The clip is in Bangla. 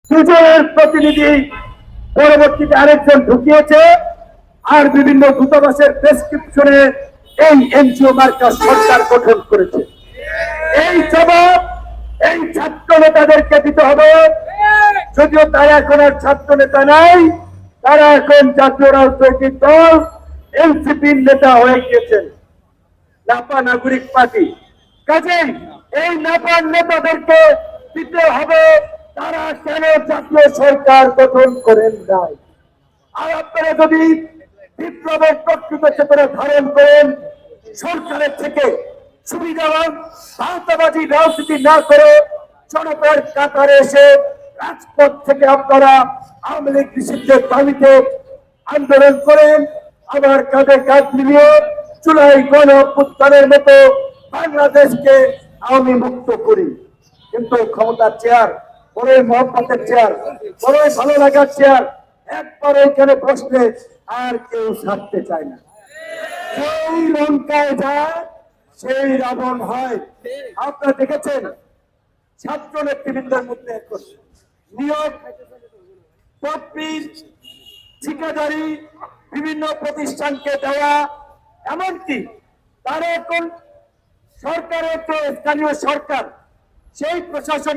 দুজনের প্রতিনিধি পরবর্তীতে আরেকজন ঢুকিয়েছে, আর বিভিন্ন দূতাবাসের প্রেসক্রিপশনে এই এনজিও মার্কা সরকার গঠন করেছে। এই জবাব এই ছাত্র নেতাদেরকে দিতে হবে। যদিও তারা এখন আর ছাত্র নেতা নাই, তারা এখন জাতীয় রাজনৈতিক দল এনসিপির নেতা হয়ে গিয়েছেন, নাপা নাগরিক পার্টি। কাজেই এই নাপার নেতাদেরকে দিতে হবে তারা কেন জাতীয় সরকার গঠন করেন নাই। আর আপনারা যদি বিপ্লবের প্রকৃত চেতনা ধারণ করেন, সরকারের থেকে সুবিধাবান ভাওতাবাজি রাজনীতি না করে জনতার কাতারে এসে রাজপথ থেকে আপনারা আওয়ামী লীগ নিষিদ্ধের দাবিতে আন্দোলন করেন, আবার কাঁধে কাঁধ মিলিয়ে জুলাই গণ অভ্যুত্থানের মতো বাংলাদেশকে আওয়ামী মুক্ত করি। কিন্তু ক্ষমতার চেয়ার, বড়ই মহব্বতের চেয়ার, বড়ই ভালো লাগার চেয়ার, একবার এখানে বসলে আর কেউ ছাড়তে চায় না। সেই লঙ্কায় যায় সেই রাবণ হয়। আপনারা দেখেছেন ছাত্র নেতৃবৃন্দের মধ্যে নিয়োগ, তদবির, ঠিকাদারি, বিভিন্ন প্রতিষ্ঠানকে দেওয়া, এমনকি তারা এখন সরকারের যে স্থানীয় সরকার সেই প্রশাসন